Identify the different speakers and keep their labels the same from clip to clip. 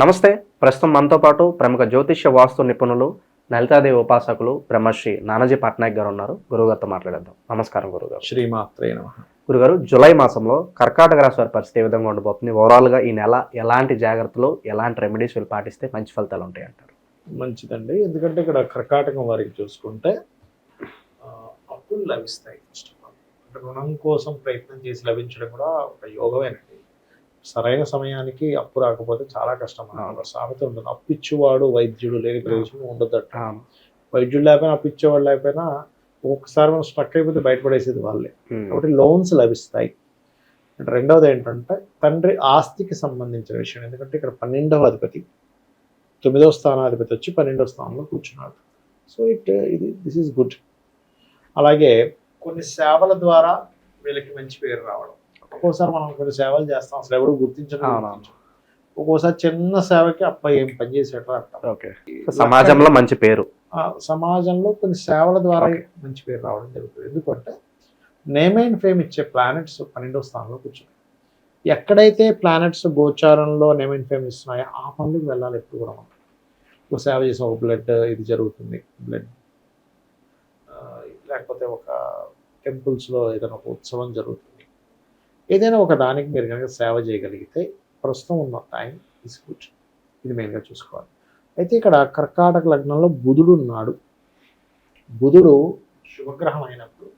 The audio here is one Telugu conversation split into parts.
Speaker 1: నమస్తే. ప్రస్తుతం మనతో పాటు ప్రముఖ జ్యోతిష్య వాస్తు నిపుణులు, లలితాదేవి ఉపాసకులు బ్రహ్మశ్రీ నానాజీ పట్నాయక్ గారు ఉన్నారు. గురుగారితో మాట్లాడేద్దాం. నమస్కారం గురుగారు.
Speaker 2: శ్రీమాత్రే నమః.
Speaker 1: గురుగారు, జూలై మాసంలో కర్కాటక రాశి వారి పరిస్థితి ఏ విధంగా ఉండబోతుంది? ఓవరాల్గా ఈ నెల ఎలాంటి జాగ్రత్తలు, ఎలాంటి రెమెడీస్ వీళ్ళు పాటిస్తే మంచి ఫలితాలు ఉంటాయి అంటారు?
Speaker 2: మంచిదండి. ఎందుకంటే ఇక్కడ కర్కాటకం వారికి చూసుకుంటే అప్పులు లభిస్తాయి. ఫస్ట్ ఆఫ్ ఆల్ అంటే రుణం కోసం ప్రయత్నం చేసి లభించడం కూడా ఒక యోగమేనండి. సరైన సమయానికి అప్పు రాకపోతే చాలా కష్టం. ఒక సామెత ఉంటుంది, అప్పిచ్చువాడు వైద్యుడు లేని ప్రయోజనం ఉండదట. వైద్యుడు లేకపోయినా అప్పిచ్చేవాడు లేకపోయినా ఒక్కొక్కసారి మనం స్ట్రక్ అయిపోతే బయటపడేసేది వాళ్ళే. కాబట్టి లోన్స్ లభిస్తాయి. అంటే రెండవది ఏంటంటే తండ్రి ఆస్తికి సంబంధించిన విషయం. ఎందుకంటే ఇక్కడ 12వ అధిపతి 9వ స్థానాధిపతి వచ్చి 12వ స్థానంలో కూర్చున్నాడు. So this is good. అలాగే కొన్ని సేవల ద్వారా వీళ్ళకి మంచి పేరు రావడం. ఒక్కోసారి మనం కొన్ని సేవలు చేస్తాం, అసలు ఎవరు గుర్తించడం. ఒక్కోసారి చిన్న సేవకి అబ్బాయి ఏం పని చేసేట అంటాం.
Speaker 1: సమాజంలో మంచి పేరు,
Speaker 2: సమాజంలో కొన్ని సేవల ద్వారా మంచి పేరు రావడం జరుగుతుంది. ఎందుకంటే నేమ్ అండ్ ఫేమ్ ఇచ్చే ప్లానెట్స్ 12వ స్థానంలో కూర్చున్నాయి. ఎక్కడైతే ప్లానెట్స్ గోచారంలో నేమ్ అండ్ ఫేమ్ ఇస్తున్నాయో ఆ పనులకు వెళ్ళాలి ఎప్పుడు కూడా. మనం ఒక సేవ చేసిన ఒక బ్లడ్ ఇది జరుగుతుంది, బ్లడ్ లేకపోతే ఒక టెంపుల్స్లో ఏదైనా ఒక ఉత్సవం జరుగుతుంది. ఏదైనా ఒక దానికి మీరు కనుక సేవ చేయగలిగితే ప్రస్తుతం ఉన్న టైం ఇస్ గుడ్. ఇది మెయిన్గా చూసుకోవాలి. అయితే ఇక్కడ కర్కాటక లగ్నంలో బుధుడు ఉన్నాడు. బుధుడు శుభగ్రహం అయినప్పుడు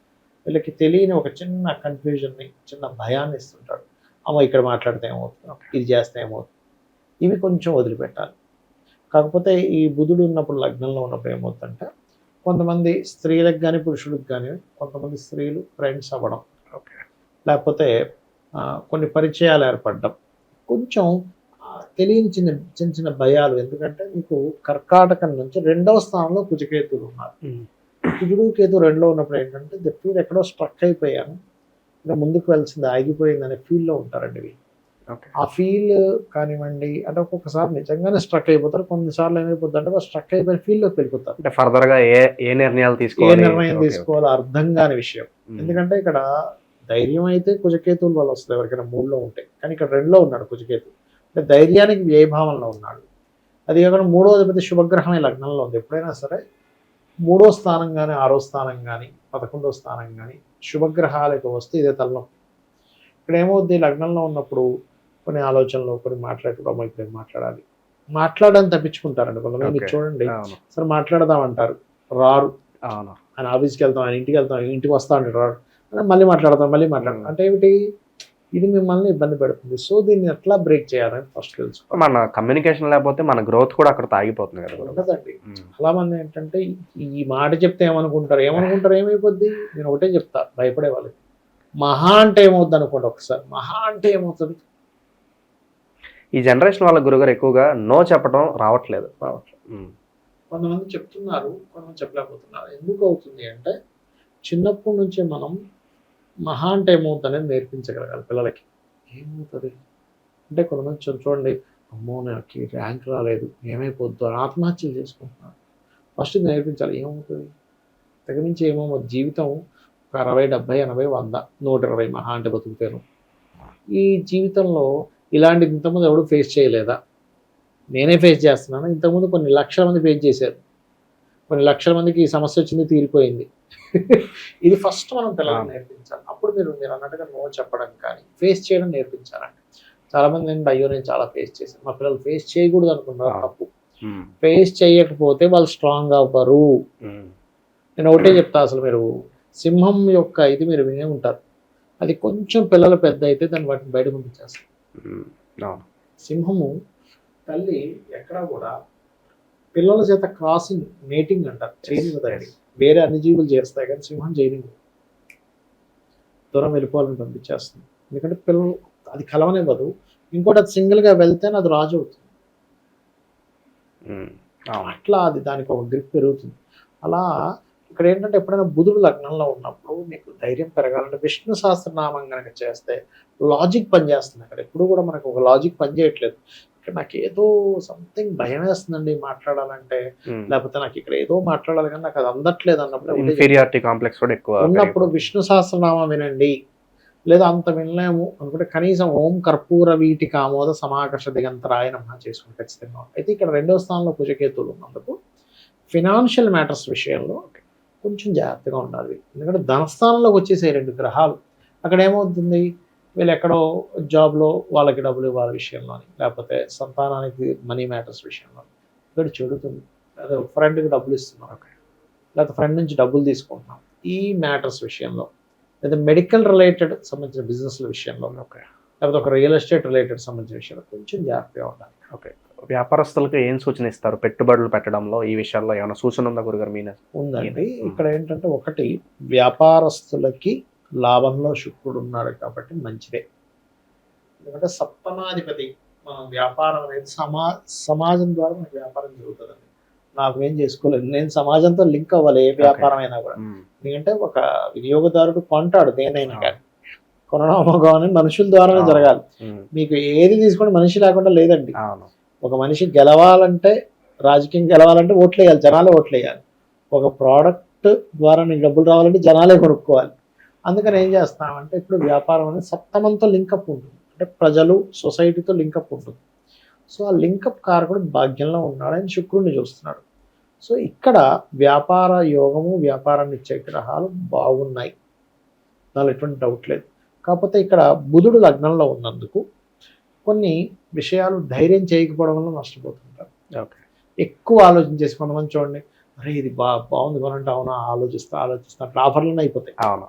Speaker 2: వీళ్ళకి తెలియని ఒక చిన్న కన్ఫ్యూజన్ని, చిన్న భయాన్ని ఇస్తుంటాడు. అమ్మ ఇక్కడ మాట్లాడితే ఏమవుతుంది, ఇది చేస్తే ఏమవుతుంది, ఇవి కొంచెం వదిలిపెట్టాలి. కాకపోతే ఈ బుధుడు ఉన్నప్పుడు లగ్నంలో ఉన్నప్పుడు ఏమవుతుందంటే కొంతమంది స్త్రీలకు కానీ పురుషులకు కానీ కొంతమంది స్త్రీలు ఫ్రెండ్స్ అవ్వడం, లేకపోతే కొన్ని పరిచయాలు ఏర్పడడం, కొంచెం తెలియని చిన్న చిన్న చిన్న భయాలు. ఎందుకంటే మీకు కర్కాటకం నుంచి 2వ స్థానంలో కుజకేతులు ఉన్నారు. కుజుడు కేతు 2లో ఉన్నప్పుడు ఏంటంటే ద ఫీల్ ఎక్కడో స్ట్రక్ అయిపోయాను, ఇంకా ముందుకు వెళ్ళాల్సింది ఆగిపోయింది అనే ఫీల్లో ఉంటారండి. ఆ ఫీల్ కానివ్వండి, అంటే ఒక్కొక్కసారి నిజంగానే స్ట్రక్ అయిపోతారు, కొన్నిసార్లు ఏమైపోతుంది అంటే స్ట్రక్ అయిపోయిన ఫీల్డ్లోకి వెళ్ళిపోతారు.
Speaker 1: అంటే ఫర్దర్గా ఏ నిర్ణయాలు
Speaker 2: ఏ నిర్ణయం తీసుకోవాలో అర్థం కాని విషయం. ఎందుకంటే ఇక్కడ ధైర్యం అయితే కుజకేతువుల వల్ల వస్తుంది ఎవరికైనా 3లో ఉంటే, కానీ ఇక్కడ 2లో ఉన్నాడు కుజకేతు. అంటే ధైర్యానికి వ్యయభావంలో ఉన్నాడు. అది కాకుండా 3వ అధిపతి శుభగ్రహమే లగ్నంలో ఉంది. ఎప్పుడైనా సరే 3వ స్థానం కానీ 6వ స్థానం కానీ 11వ స్థానం కానీ శుభగ్రహాలకు వస్తే ఇదే తలనొప్పి. ఇక్కడ ఏమవుద్ది, లగ్నంలో ఉన్నప్పుడు కొన్ని ఆలోచనలు, కొన్ని మాట్లాడేటప్పుడు ఇప్పుడు ఏం మాట్లాడాలి, మాట్లాడని తప్పించుకుంటారండి కొంతమంది. చూడండి, సరే మాట్లాడదామంటారు, రారు. ఆయన ఆఫీస్కి వెళ్తాం, ఆయన ఇంటికి వెళ్తాం, ఇంటికి వస్తా అంటారు, రారు. మళ్ళీ మాట్లాడతాం అంటే ఏమిటి, ఇది మిమ్మల్ని ఇబ్బంది పెడుతుంది. సో దీన్ని ఎట్లా బ్రేక్ చేయాలని ఫస్ట్ తెలుసుకో.
Speaker 1: మన కమ్యూనికేషన్ లేకపోతే మన గ్రోత్ కూడా అక్కడ ఆగిపోతుంది కదా.
Speaker 2: ఉండదండి. చాలా మంది ఏంటంటే ఈ మాట చెప్తే ఏమనుకుంటారు ఏమైపోద్ది. నేను ఒకటే చెప్తా, భయపడే వాళ్ళకి మహా అంటే ఏమవుద్ది అనుకోండి. ఒకసారి మహా అంటే ఏమవుతుంది,
Speaker 1: ఈ జనరేషన్ వాళ్ళ గురుగారు ఎక్కువగా నో చెప్పడం రావట్లేదు.
Speaker 2: కొంతమంది చెప్తున్నారు, కొంతమంది చెప్పలేకపోతున్నారు. ఎందుకు అవుతుంది అంటే చిన్నప్పటి నుంచే మనం మహా అంటే ఏమవుతుంది అనేది నేర్పించగలగాలి పిల్లలకి. ఏమవుతుంది అంటే కొంతమంది చూడండి, అమ్మో నాకు ర్యాంక్ రాలేదు ఏమైపోద్దు అని ఆత్మహత్యలు చేసుకుంటున్నారు. ఫస్ట్ నేర్పించాలి ఏమవుతుంది, తగినంచి ఏమవుతుంది. జీవితం ఒక 60, 70, 80, 100, 120 మహా అంటే బతుకుతాను. ఈ జీవితంలో ఇలాంటి ఇంతకుముందు ఎవడు ఫేస్ చేయలేదా? నేనే ఫేస్ చేస్తున్నాను. ఇంతకుముందు కొన్ని లక్షల మంది ఫేస్ చేశారు, కొన్ని లక్షల మందికి ఈ సమస్య వచ్చింది, తీరిపోయింది. ఇది ఫస్ట్ మనం పిల్లలకు నేర్పించాలి. అప్పుడు మీరు అన్నట్టుగా నో చెప్పడం కానీ ఫేస్ చేయడం నేర్పించాలండి. చాలామంది ఏంటంటే అయ్యో నేను చాలా ఫేస్ చేశాను, మా పిల్లలు ఫేస్ చేయకూడదు అనుకున్నారు. తప్పు. ఫేస్ చేయకపోతే వాళ్ళు స్ట్రాంగ్ అవ్వరు. నేను ఒకటే చెప్తా, అసలు మీరు సింహం యొక్క ఇది మీరు వినే ఉంటారు, అది కొంచెం పిల్లలు పెద్ద అయితే దాన్ని వాటిని బయట పంపించేస్తారు. సింహము తల్లి ఎక్కడా కూడా పిల్లల చేత క్రాసింగ్, మేటింగ్ అంటారు, చేయనివ్వదండి. వేరే అన్ని జీవులు చేస్తాయి కానీ సింహం చేయనివ్వదు. దూరం వెళ్ళిపోవాలని పంపించేస్తుంది. ఎందుకంటే పిల్లలు అది కలవనివ్వదు. ఇంకోటి అది సింగిల్గా వెళ్తేనే అది రాజు అవుతుంది. అట్లా అది దానికి ఒక గ్రిప్ పెరుగుతుంది. అలా ఇక్కడ ఏంటంటే ఎప్పుడైనా బుధుడు లగ్నంలో ఉన్నప్పుడు మీకు ధైర్యం పెరగాలంటే విష్ణు సహస్రనామం కనుక చేస్తే లాజిక్ పనిచేస్తుంది. అక్కడ ఎప్పుడు కూడా మనకు ఒక లాజిక్ పనిచేయట్లేదు. ఇక్కడ నాకు ఏదో సంథింగ్ భయం వేస్తుందండి మాట్లాడాలంటే, లేకపోతే నాకు ఇక్కడ ఏదో మాట్లాడాలి కానీ నాకు అది అందట్లేదు అన్నప్పుడు
Speaker 1: ఇన్ఫీరియారిటీ కాంప్లెక్స్ కూడా ఎక్కువ
Speaker 2: ఉన్నప్పుడు విష్ణు సహస్రనామం వినండి. లేదా అంత వినలేము అనుకుంటే కనీసం ఓం కర్పూర వీటి కామోద సమాకర్ష దిగంతరాయ నమః చేసుకుని ఖచ్చితంగా ఉంటుంది. అయితే ఇక్కడ రెండవ స్థానంలో కుజకేతువులు ఉన్నందుకు ఫినాన్షియల్ మ్యాటర్స్ విషయంలో కొంచెం జాగ్రత్తగా ఉండాలి. ఎందుకంటే ధనస్థానంలోకి వచ్చేసే రెండు గ్రహాలు అక్కడ ఏమవుతుంది, వీళ్ళు ఎక్కడో జాబ్లో వాళ్ళకి డబ్బులు ఇవ్వాలి విషయంలోని, లేకపోతే సంతానానికి మనీ మ్యాటర్స్ విషయంలో ఇక్కడ చెడుతుంది. లేదా ఫ్రెండ్కి డబ్బులు ఇస్తున్నాం, లేకపోతే ఫ్రెండ్ నుంచి డబ్బులు తీసుకుంటున్నాం, ఈ మ్యాటర్స్ విషయంలో, లేదా మెడికల్ రిలేటెడ్ సంబంధించిన బిజినెస్ల విషయంలో, లేకపోతే ఒక రియల్ ఎస్టేట్ రిలేటెడ్ సంబంధించిన విషయంలో కొంచెం జాగ్రత్తగా ఉండాలి.
Speaker 1: ఓకే, వ్యాపారస్తులకు ఏం సూచన ఇస్తారు పెట్టుబడులు పెట్టడంలో? ఈ విషయాల్లో ఏమైనా సూచన ఉందా గురుగారు మీ?
Speaker 2: ఉందండి. ఇక్కడ ఏంటంటే ఒకటి, వ్యాపారస్తులకి లాభంలో శుక్రుడు ఉన్నాడు కాబట్టి మంచిదే. ఎందుకంటే సప్తమాధిపతి, మనం వ్యాపారం అనేది సమాజం ద్వారా మనకి వ్యాపారం జరుగుతుందండి. నాకు ఏం చేసుకోలేదు, నేను సమాజంతో లింక్ అవ్వాలి ఏ వ్యాపారం అయినా కూడా. ఎందుకంటే ఒక వినియోగదారుడు కొంటాడు దేనైనా కానీ, కొనడం అమ్మకం అనేది మనుషుల ద్వారానే జరగాలి. మీకు ఏది తీసుకోండి మనిషి లేకుండా లేదండి. ఒక మనిషి గెలవాలంటే, రాజకీయం గెలవాలంటే ఓట్లు వేయాలి, జనాలే ఓట్లు వేయాలి. ఒక ప్రోడక్ట్ ద్వారా నీకు డబ్బులు రావాలంటే జనాలే కొనుక్కోవాలి. అందుకని ఏం చేస్తామంటే ఇప్పుడు వ్యాపారం అనేది సప్తమంతో లింకప్ ఉంటుంది, అంటే ప్రజలు సొసైటీతో లింకప్ ఉంటుంది. సో ఆ లింకప్ కారకుడు భాగ్యంలో ఉన్నాడని శుక్రుడిని చూస్తున్నాడు. సో ఇక్కడ వ్యాపార యోగము, వ్యాపారాన్ని ఇచ్చే గ్రహాలు బాగున్నాయి, దానిలో ఎటువంటి డౌట్ లేదు. కాకపోతే ఇక్కడ బుధుడు లగ్నంలో ఉన్నందుకు కొన్ని విషయాలు ధైర్యం చేయకపోవడం వల్ల నష్టపోతుంటారు.
Speaker 1: ఓకే,
Speaker 2: ఎక్కువ ఆలోచించేసి కొంతమంది చూడండి, అరే ఇది బాగుంది కొనంటే, అవునా ఆలోచిస్తా అట్లా ఆఫర్లు అయిపోతాయి.
Speaker 1: అవును.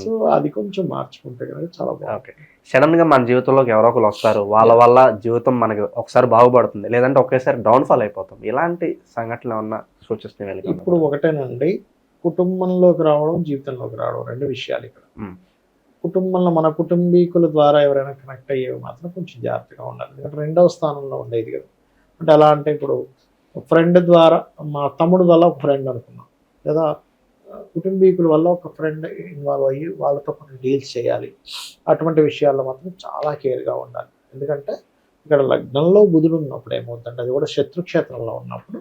Speaker 2: సో అది కొంచెం మార్చుకుంటే కనుక చాలా బాగుంది.
Speaker 1: ఓకే, సడన్ గా మన జీవితంలోకి ఎవరో ఒకరు వస్తారు, వాళ్ళ వల్ల జీవితం మనకి ఒకసారి బాగుపడుతుంది, లేదంటే ఒకేసారి డౌన్ఫాల్ అయిపోతాం. ఇలాంటి సంఘటనలు ఏమన్నా సూచిస్తున్నాయి?
Speaker 2: ఇప్పుడు ఒకటేనండి, కుటుంబంలోకి రావడం, జీవితంలోకి రావడం రెండు విషయాలు ఇక్కడ. కుటుంబంలో మన కుటుంబీకుల ద్వారా ఎవరైనా కనెక్ట్ అయ్యేవి మాత్రం కొంచెం జాగ్రత్తగా ఉండాలి. ఎందుకంటే రెండవ స్థానంలో ఉండేది కదా. అంటే ఎలా అంటే ఇప్పుడు ఫ్రెండ్ ద్వారా, మా తమ్ముడు వల్ల ఒక ఫ్రెండ్ అనుకున్నాం, లేదా కుటుంబీకుల వల్ల ఒక ఫ్రెండ్ ఇన్వాల్వ్ అయ్యి వాళ్ళతో కొన్ని డీల్స్ చేయాలి. అటువంటి విషయాల్లో మాత్రం చాలా కేర్గా ఉండాలి. ఎందుకంటే ఇక్కడ లగ్నంలో బుధుడు ఉన్నప్పుడు ఏమవుతుందంటే, అది కూడా శత్రుక్షేత్రంలో ఉన్నప్పుడు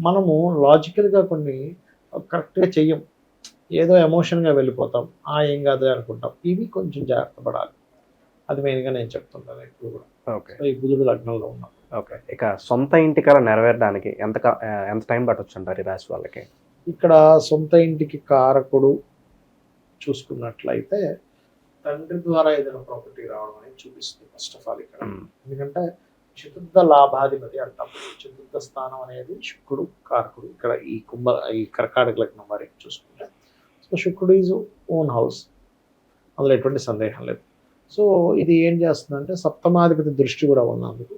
Speaker 2: మనము లాజికల్గా కొన్ని కరెక్ట్గా చెయ్యం, ఏదో ఎమోషన్గా వెళ్ళిపోతాం, ఏం కాదు అనుకుంటాం. ఇవి కొంచెం జాగ్రత్త పడాలి. అది మెయిన్గా నేను చెప్తుంటాను ఇప్పుడు కూడా.
Speaker 1: ఓకే,
Speaker 2: ఈ బుధుడు లగ్నంలో ఉన్నప్పుడు.
Speaker 1: ఓకే, ఇక సొంత ఇంటి కల నెరవేరడానికి ఎంత టైం పట్టొచ్చు అంటారు ఈ రాశి వాళ్ళకి?
Speaker 2: ఇక్కడ సొంత ఇంటికి కారకుడు చూసుకున్నట్లయితే తండ్రి ద్వారా ఏదైనా ప్రాపర్టీ రావడం అనేది చూపిస్తుంది ఫస్ట్ ఆఫ్ ఆల్ ఇక్కడ. ఎందుకంటే చతుర్థ లాభాధిపతి అంటాం. చతుర్థ స్థానం అనేది శుక్రుడు కారకుడు. ఇక్కడ ఈ కర్కాటక లగ్నం వారికి చూసుకుంటే, సో శుక్రుడు ఈజ్ ఓన్ హౌస్, అందులో ఎటువంటి సందేహం లేదు. సో ఇది ఏం చేస్తుందంటే సప్తమాధిపతి దృష్టి కూడా ఉన్నందుకు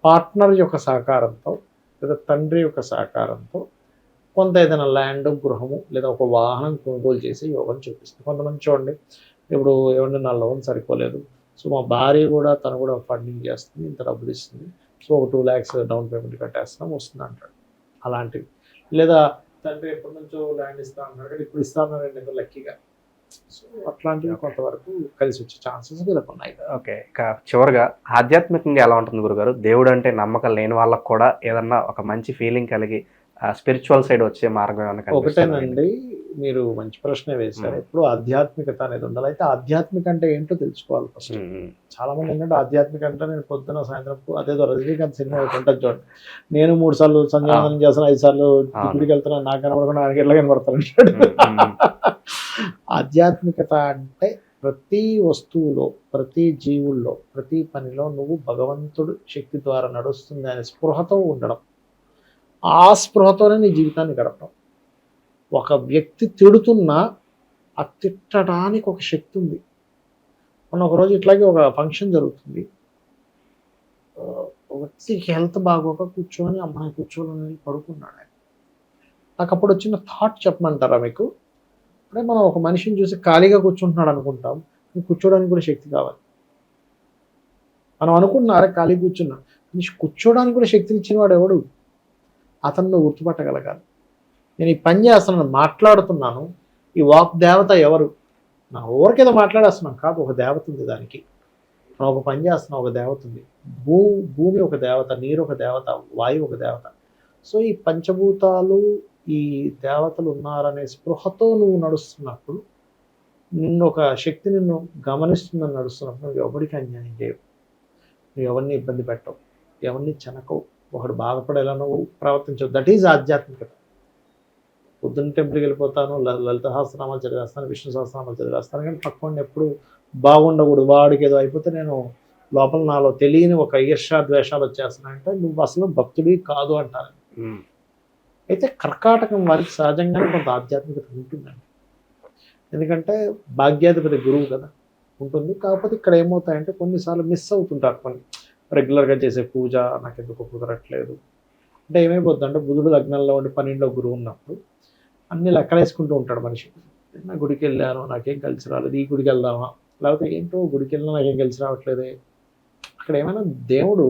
Speaker 2: పార్ట్నర్ యొక్క సహకారంతో, లేదా తండ్రి యొక్క సహకారంతో కొంత ఏదైనా ల్యాండ్, గృహము, లేదా ఒక వాహనం కొనుగోలు చేసి యోగం చూపిస్తుంది. కొంతమంది చూడండి, ఇప్పుడు ఏమంటే నా లోన్ సరిపోలేదు, సో మా భార్య కూడా తను కూడా ఫండింగ్ చేస్తుంది, ఇంత డబ్బులు ఇస్తుంది, సో ఒక 2 lakhs డౌన్ పేమెంట్ కట్టేస్తున్నాం వస్తుంది అంటాడు. అలాంటివి. లేదా తండ్రి ఎప్పటి నుంచో ల్యాండ్ ఇస్తా అన్నాడు కానీ ఇప్పుడు ఇస్తా అన్నాడు ఏదో లక్కీగా. సో అట్లాంటివి కొంతవరకు కలిసి వచ్చే ఛాన్సెస్ వీళ్ళకు ఉన్నాయి.
Speaker 1: ఓకే, ఇక చివరిగా ఆధ్యాత్మికంగా ఎలా ఉంటుంది గురుగారు? దేవుడు అంటే నమ్మకం లేని వాళ్ళకు కూడా ఏదన్నా ఒక మంచి ఫీలింగ్ కలిగి స్పిరిచువల్ సైడ్ వచ్చే మార్గం ఏమన్నా?
Speaker 2: ఒకటేనండి, మీరు మంచి ప్రశ్న వేశారు. ఎప్పుడు ఆధ్యాత్మికత అనేది ఉండాలి. అయితే ఆధ్యాత్మిక అంటే ఏంటో తెలుసుకోవాలి ఫస్ట్. చాలా మంది ఏంటంటే ఆధ్యాత్మిక అంటే నేను పొద్దున సాయంత్రం అదేదో రజనీకాంత్ సినిమా ఒకటి ఉంటుంది చూడండి, నేను 3 సార్లు సంధ్యావందనం చేస్తాను, 5 సార్లు గుడికి వెళ్తున్నాను, నాకు కనబడకుండా ఆయనకి ఎట్లా కనబడతాను. ఆధ్యాత్మికత అంటే ప్రతి వస్తువులో, ప్రతి జీవుల్లో, ప్రతి పనిలో నువ్వు భగవంతుడు శక్తి ద్వారా నడుస్తుంది అనే స్పృహతో ఉండడం. ఆ స్పృహతోనే నీ జీవితాన్ని గడపడం. ఒక వ్యక్తి తిడుతున్నా ఆ తిట్టడానికి ఒక శక్తి ఉంది. మొన్న ఒకరోజు ఇట్లాగే ఒక ఫంక్షన్ జరుగుతుంది, వ్యక్తికి హెల్త్ బాగోక కూర్చొని అమ్మాయి కూర్చోని పడుకున్నాడు. నాకు అప్పుడు వచ్చిన థాట్ చెప్పమంటారా మీకు? అంటే మనం ఒక మనిషిని చూసి ఖాళీగా కూర్చుంటున్నాడు అనుకుంటాం, కూర్చోడానికి కూడా శక్తి కావాలి. మనం అనుకుంటున్నారా ఖాళీ కూర్చున్నా, కూర్చోడానికి కూడా శక్తిని ఇచ్చిన వాడు ఎవడు? అతను గుర్తుపట్టగలగాలి. నేను ఈ పని చేస్తున్నాను, మాట్లాడుతున్నాను, ఈ వాక్ దేవత ఎవరు? నా ఊరికేదో మాట్లాడేస్తున్నాం కాదు, ఒక దేవత ఉంది దానికి. మనం ఒక పని చేస్తున్నాం, ఒక దేవత ఉంది. భూమి ఒక దేవత, నీరు ఒక దేవత, వాయువు ఒక దేవత. సో ఈ పంచభూతాలు, ఈ దేవతలు ఉన్నారనే స్పృహతో నువ్వు నడుస్తున్నప్పుడు నిన్ను ఒక శక్తి నిన్ను గమనిస్తుందని నడుస్తున్నప్పుడు నువ్వు ఎవరికి అన్యాయం చేయవు, నువ్వు ఎవరిని ఇబ్బంది పెట్టవు, ఎవరిని చెనకవు, ఒకడు బాధపడేలా నువ్వు ప్రవర్తించవు. దట్ ఈజ్ ఆధ్యాత్మికత. పొద్దున్న టెంపుల్కి వెళ్ళిపోతాను, లలిత సహస్రనామాలు చదివేస్తాను, విష్ణు సహస్రనామాలు చదివేస్తాను, కానీ పక్కన ఎప్పుడు బాగుండకూడదు, వాడికి ఏదో అయిపోతే నేను లోపల నాలో తెలియని ఒక ఈర్ష్యా ద్వేషాలు వచ్చేస్తున్నాయంటే నువ్వు అసలు భక్తుడి కాదు అంటారు. అయితే కర్కాటకం వారికి సహజంగానే కొంత ఆధ్యాత్మికత ఉంటుందండి. ఎందుకంటే భాగ్యాధిపతి గురువు కదా, ఉంటుంది. కాకపోతే ఇక్కడ ఏమవుతాయంటే కొన్నిసార్లు మిస్ అవుతుంటారు కొన్ని రెగ్యులర్గా చేసే పూజ నాకు ఎందుకు కుదరట్లేదు అంటే ఏమైపోతుంది అంటే బుధుడు లగ్నంలో ఉండి 12లో గురువు ఉన్నప్పుడు అన్ని లెక్కలేసుకుంటూ ఉంటాడు మనిషి. నా గుడికి వెళ్ళాను నాకేం కలిసి రాలేదు, ఈ గుడికి వెళ్దామా, లేకపోతే ఏంటో గుడికి వెళ్ళినా నాకేం కలిసి రావట్లేదే. అక్కడ ఏమైనా దేవుడు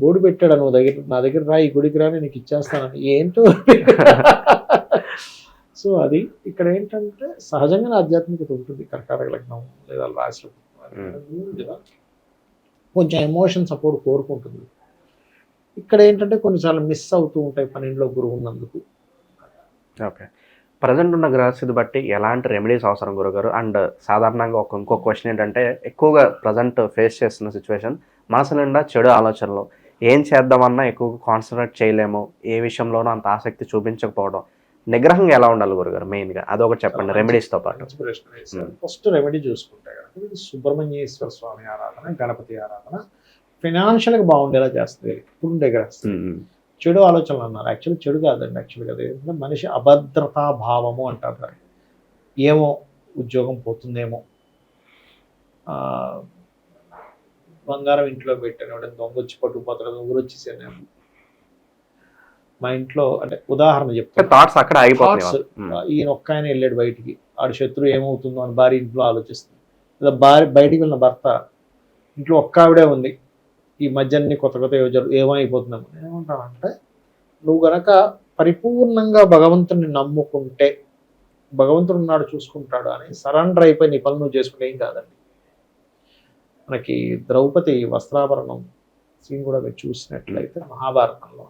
Speaker 2: బోర్డు పెట్టాడు నువ్వు నా దగ్గర రా, ఈ గుడికి రా, నీకు ఇచ్చేస్తానని, ఏంటో. సో అది ఇక్కడ ఏంటంటే సహజంగానే ఆధ్యాత్మికత ఉంటుంది కర్కాటక లగ్నం లేదా రాశి కదా, కొంచెం ఎమోషన్ సపోర్ట్ కోరుకుంటుంది. ఇక్కడ ఏంటంటే కొన్నిసార్లు మిస్ అవుతూ ఉంటాయి 12లో గురువు ఉన్నందుకు.
Speaker 1: ఓకే, ప్రజెంట్ ఉన్న గ్రహస్థితి బట్టి ఎలాంటి రెమెడీస్ అవసరం గురుగారు? అండ్ సాధారణంగా ఇంకో క్వశ్చన్ ఏంటంటే ఎక్కువగా ప్రజెంట్ ఫేస్ చేస్తున్న సిచ్యువేషన్ మనసు నిండా చెడు ఆలోచనలు, ఏం చేద్దామన్నా ఎక్కువగా కాన్సన్ట్రేట్ చేయలేము, ఏ విషయంలోనూ అంత ఆసక్తి చూపించకపోవడం, నిగ్రహంగా ఎలా ఉండాలి గురుగారు మెయిన్గా? అదొకటి చెప్పండి రెమెడీస్తో పాటు.
Speaker 2: ఫస్ట్ రెమెడీ చూసుకుంటే కనుక సుబ్రహ్మణ్యేశ్వర స్వామి ఆరాధన, గణపతి ఆరాధన ఫైనాన్షియల్గా బాగుండేలా చేస్తుంది. ఇప్పుడు ఉండే గ్రహస్థితి చెడు ఆలోచనలు అన్నారు, యాక్చువల్లీ చెడు కాదండి. యాక్చువల్గా ఏంటంటే మనిషి అభద్రతా భావము అంటారు. ఏమో ఉద్యోగం పోతుందేమో, బంగారం ఇంట్లో పెట్టాను దొంగ వచ్చి పట్టుకుపోతాడు, ఊరు వచ్చేసాను. మా ఇంట్లో అంటే ఉదాహరణ చెప్తాను,
Speaker 1: థాట్స్ అక్కడ ఆగిపోతాయి.
Speaker 2: ఈయన ఒక్క ఆయన వెళ్ళాడు బయటికి, ఆడు శత్రువు ఏమవుతుందో అని భార్య ఇంట్లో ఆలోచిస్తుంది, లేదా భార్య బయటికి వెళ్ళిన భర్త ఇంట్లో ఒక్క ఆవిడే ఉంది, ఈ మధ్యన్ని కొత్త ఏమైపోతున్నాము. ఏమంటానంటే నువ్వు గనక పరిపూర్ణంగా భగవంతుని నమ్ముకుంటే భగవంతుడు ఉన్నాడు చూసుకుంటాడు అని సరెండర్ అయిపోయి నీ పనులు నువ్వు చేసుకుంటే ఏం కాదండి. మనకి ద్రౌపది వస్త్రాభరణం సీన్ కూడా మీరు చూసినట్లయితే మహాభారతంలో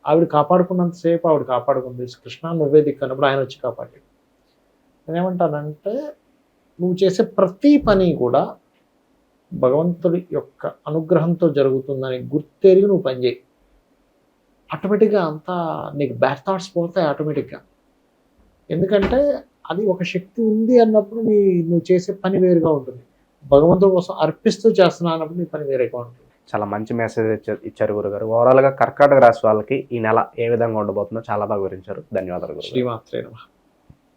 Speaker 2: ఆవిడ కాపాడుకున్నంతసేపు ఆవిడ కాపాడుకుంది, కృష్ణ నువ్వే దిక్కు అన్నప్పుడు ఆయన వచ్చి కాపాడి. నేనేమంటానంటే నువ్వు చేసే ప్రతి పని కూడా భగవంతుడి యొక్క అనుగ్రహంతో జరుగుతుందని గుర్తెరిగి నువ్వు పనిచేయి, ఆటోమేటిక్గా అంతా నీకు బ్యాడ్ థాట్స్ పోతాయి ఆటోమేటిక్గా. ఎందుకంటే అది ఒక శక్తి ఉంది అన్నప్పుడు నువ్వు చేసే పని వేరుగా ఉంటుంది, భగవంతుడి కోసం అర్పిస్తూ చేస్తున్నా అన్నప్పుడు నీ పని వేరేగా ఉంటుంది.
Speaker 1: చాలా మంచి మెసేజ్ ఇచ్చారు గురుగారు. ఓవరాల్గా కర్కాటక రాశి వాళ్ళకి ఈ నెల ఏ విధంగా ఉండబోతుందో చాలా బాగా వివరించారు. ధన్యవాదాలు గురుగారు.
Speaker 2: శ్రీమాత్రే నమః.